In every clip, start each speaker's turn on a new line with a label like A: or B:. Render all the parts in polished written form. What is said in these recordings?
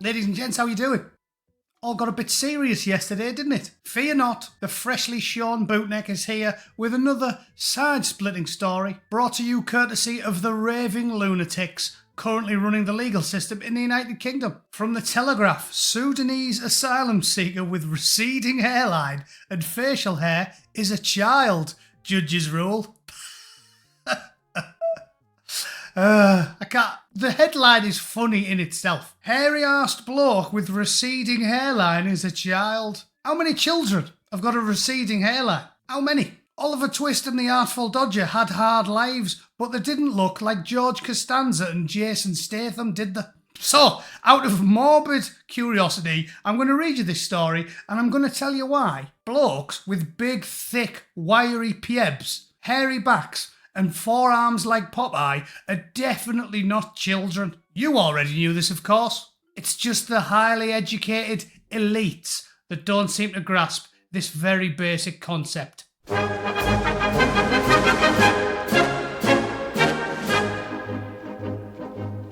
A: Ladies and gents, how you doing? All got a bit serious yesterday, didn't it? Fear not, the freshly shorn Bootneck is here with another side-splitting story brought to you courtesy of the raving lunatics currently running the legal system in the United Kingdom. From the Telegraph, Sudanese asylum seeker with receding hairline and facial hair is a child, judges rule. I can't. The headline is funny in itself. Hairy-arsed bloke with receding hairline is a child. How many children have got a receding hairline? How many? Oliver Twist and the Artful Dodger had hard lives, but they didn't look like George Costanza and Jason Statham, did they? So, out of morbid curiosity, I'm going to read you this story, and I'm going to tell you why blokes with big, thick, wiry piebs, hairy backs, and forearms like Popeye are definitely not children. You already knew this, of course. It's just the highly educated elites that don't seem to grasp this very basic concept.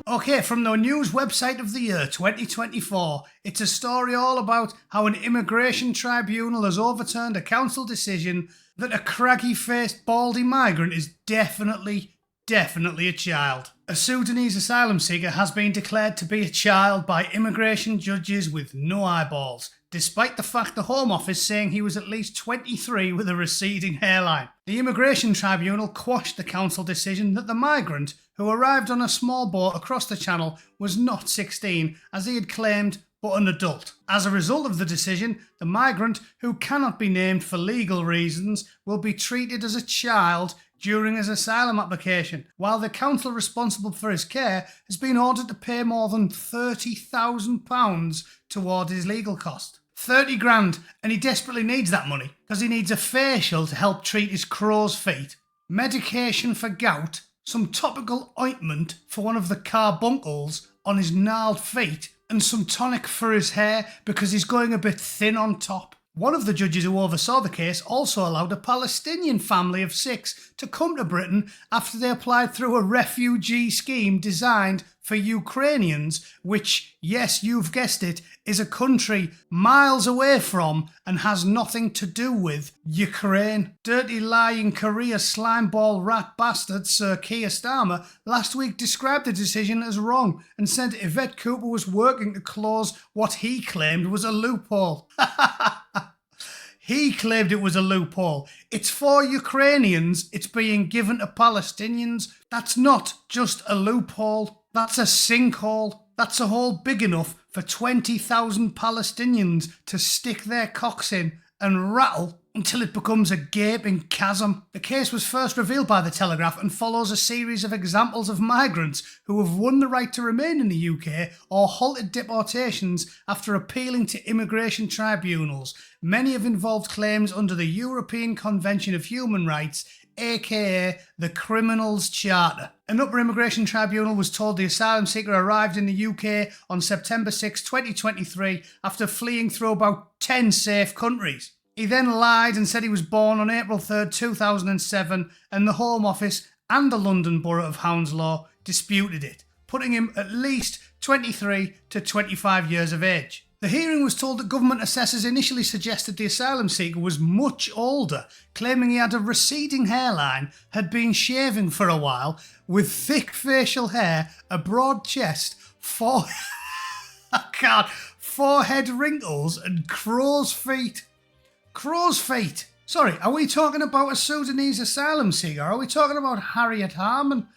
A: Okay, from the news website of the year 2024, it's a story all about how an immigration tribunal has overturned a council decision that a craggy-faced, baldy migrant is definitely a child. A Sudanese asylum seeker has been declared to be a child by immigration judges with no eyeballs, despite the fact the Home Office saying he was at least 23 with a receding hairline. The Immigration Tribunal quashed the council decision that the migrant, who arrived on a small boat across the channel, was not 16, as he had claimed, but an adult. As a result of the decision, the migrant, who cannot be named for legal reasons, will be treated as a child during his asylum application, while the council responsible for his care has been ordered to pay more than £30,000 toward his legal cost. 30 grand, and he desperately needs that money because he needs a facial to help treat his crow's feet, medication for gout, some topical ointment for one of the carbuncles on his gnarled feet, and some tonic for his hair because he's going a bit thin on top. One of the judges who oversaw the case also allowed a Palestinian family of 6 to come to Britain after they applied through a refugee scheme designed for Ukrainians, which, yes, you've guessed it, is a country miles away from and has nothing to do with Ukraine. Dirty lying Korea slimeball rat bastard Sir Keir Starmer last week described the decision as wrong and said Yvette Cooper was working to close what he claimed was a loophole. He claimed it was a loophole. It's for Ukrainians, it's being given to Palestinians. That's not just a loophole, that's a sinkhole. That's a hole big enough for 20,000 Palestinians to stick their cocks in and rattle until it becomes a gaping chasm. The case was first revealed by the Telegraph and follows a series of examples of migrants who have won the right to remain in the UK or halted deportations after appealing to immigration tribunals. Many have involved claims under the European Convention of Human Rights, aka the Criminals Charter. An upper immigration tribunal was told the asylum seeker arrived in the UK on September 6, 2023 after fleeing through about 10 safe countries. He then lied and said he was born on April 3, 2007, and the Home Office and the London Borough of Hounslow disputed it, putting him at least 23 to 25 years of age. The hearing was told that government assessors initially suggested the asylum seeker was much older, claiming he had a receding hairline, had been shaving for a while, with thick facial hair, a broad chest, forehead wrinkles and crow's feet. Crow's feet? Sorry, are we talking about a Sudanese asylum seeker? Are we talking about Harriet Harman?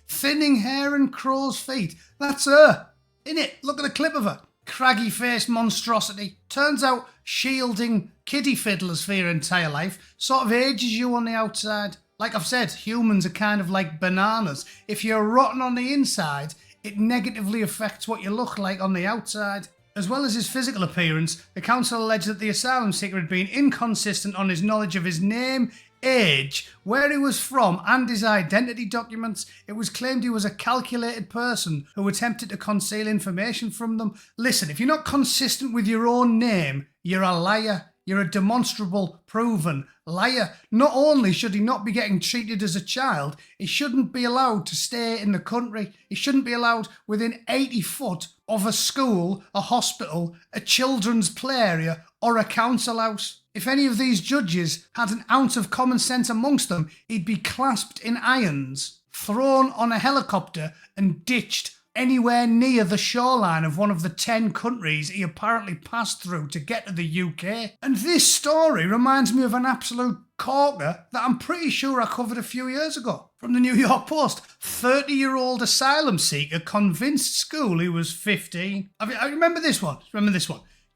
A: Thinning hair and crow's feet. That's her. Innit? Look at the clip of her. Craggy-faced monstrosity. Turns out shielding kiddie fiddlers for your entire life sort of ages you on the outside. Like I've said, humans are kind of like bananas. If you're rotten on the inside, it negatively affects what you look like on the outside. As well as his physical appearance, the council alleged that the asylum seeker had been inconsistent on his knowledge of his name, age, where he was from and his identity documents. It was claimed he was a calculated person who attempted to conceal information from them. Listen, if you're not consistent with your own name, you're a liar. You're a demonstrable, proven liar. Not only should he not be getting treated as a child, he shouldn't be allowed to stay in the country. He shouldn't be allowed within 80 foot of a school, a hospital, a children's play area, or a council house. If any of these judges had an ounce of common sense amongst them, he'd be clasped in irons, thrown on a helicopter, and ditched anywhere near the shoreline of one of the 10 countries he apparently passed through to get to the UK. And this story reminds me of an absolute corker that I'm pretty sure I covered a few years ago. From the New York Post, 30-year-old asylum seeker convinced school he was 15. I remember this one.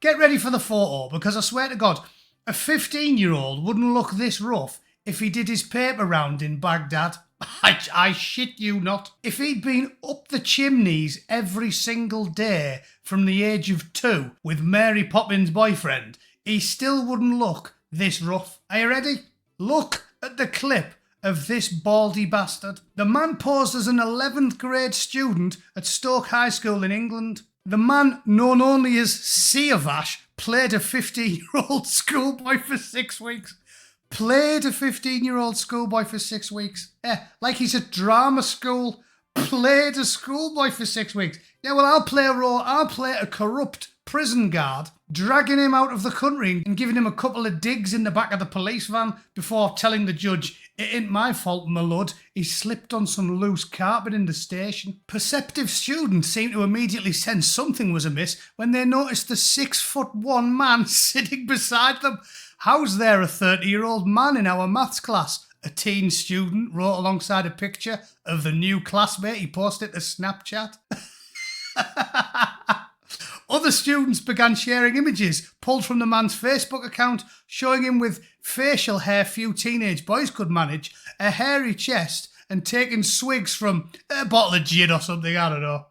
A: Get ready for the photo, because I swear to God, a 15-year-old wouldn't look this rough if he did his paper round in Baghdad. I shit you not. If he'd been up the chimneys every single day from the age of 2 with Mary Poppins' boyfriend, he still wouldn't look this rough. Are you ready? Look at the clip of this baldy bastard. The man posed as an 11th grade student at Stoke High School in England. The man, known only as Siavash, played a 15-year-old schoolboy for 6 weeks. Played a 15-year-old schoolboy for 6 weeks. Yeah, like he's at drama school. Played a schoolboy for 6 weeks. Yeah, well, I'll play a role. I'll play a corrupt prison guard, dragging him out of the country and giving him a couple of digs in the back of the police van before telling the judge, "It ain't my fault, my lord. He slipped on some loose carpet in the station." Perceptive students seemed to immediately sense something was amiss when they noticed the 6'1" man sitting beside them. "How's there a 30-year-old man in our maths class?" a teen student wrote alongside a picture of the new classmate he posted to Snapchat. Other students began sharing images pulled from the man's Facebook account, showing him with facial hair few teenage boys could manage, a hairy chest, and taking swigs from a bottle of gin or something, I don't know.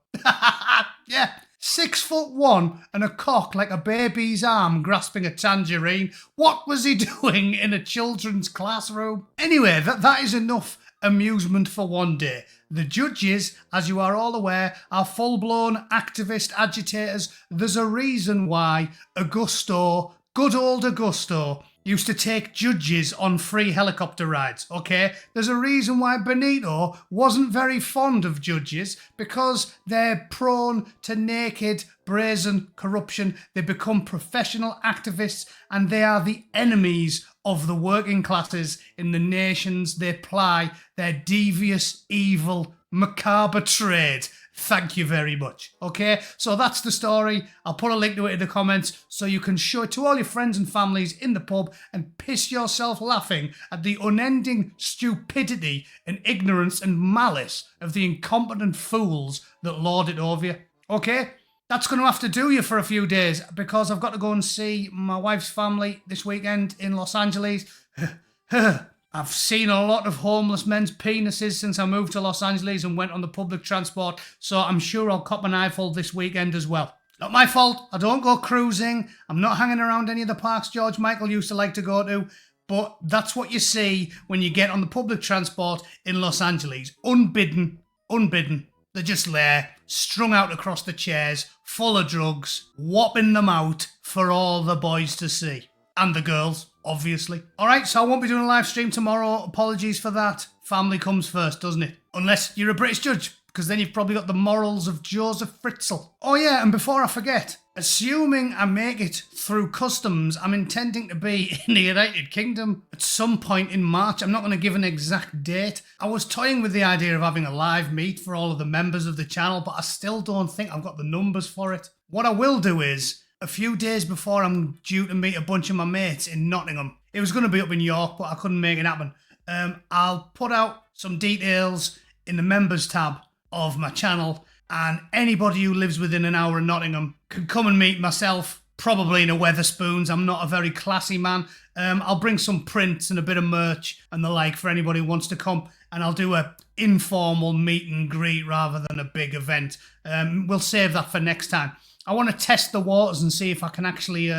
A: Yeah, 6'1" and a cock like a baby's arm grasping a tangerine. What was he doing in a children's classroom? Anyway, that is enough amusement for one day. The judges, as you are all aware, are full-blown activist agitators. There's a reason why Augusto, good old Augusto, used to take judges on free helicopter rides, okay? There's a reason why Benito wasn't very fond of judges, because they're prone to naked, brazen corruption. They become professional activists, and they are the enemies of the working classes in the nations they ply their devious, evil, macabre trade. Thank you very much. Okay, so that's the story. I'll put a link to it in the comments so you can show it to all your friends and families in the pub and piss yourself laughing at the unending stupidity and ignorance and malice of the incompetent fools that lord it over you. Okay? That's going to have to do you for a few days, because I've got to go and see my wife's family this weekend in Los Angeles. I've seen a lot of homeless men's penises since I moved to Los Angeles and went on the public transport, so I'm sure I'll cop an eyeful this weekend as well. Not my fault. I don't go cruising. I'm not hanging around any of the parks George Michael used to like to go to, but that's what you see when you get on the public transport in Los Angeles. Unbidden. They're just there, strung out across the chairs, full of drugs, whopping them out for all the boys to see. And the girls, obviously. Alright, so I won't be doing a live stream tomorrow. Apologies for that. Family comes first, doesn't it? Unless you're a British judge, because then you've probably got the morals of Joseph Fritzl. Oh yeah, and before I forget, assuming I make it through customs, I'm intending to be in the United Kingdom at some point in March. I'm not going to give an exact date. I was toying with the idea of having a live meet for all of the members of the channel, but I still don't think I've got the numbers for it. What I will do is, a few days before I'm due to meet a bunch of my mates in Nottingham, it was going to be up in York, but I couldn't make it happen. I'll put out some details in the members tab of my channel, and anybody who lives within an hour of Nottingham can come and meet myself, probably in a Weatherspoons. I'm not a very classy man. I'll bring some prints and a bit of merch and the like for anybody who wants to come, and I'll do a informal meet and greet rather than a big event. We'll save that for next time. I want to test the waters and see if I can actually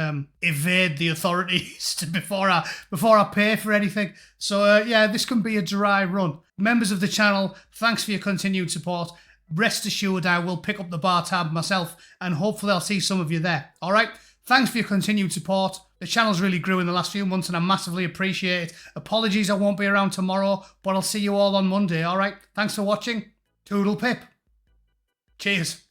A: evade the authorities before I pay for anything. So yeah, this can be a dry run. Members of the channel, thanks for your continued support. Rest assured I will pick up the bar tab myself, and hopefully I'll see some of you there. Alright, thanks for your continued support. The channel's really grew in the last few months and I massively appreciate it. Apologies I won't be around tomorrow, but I'll see you all on Monday, alright? Thanks for watching. Toodle pip. Cheers.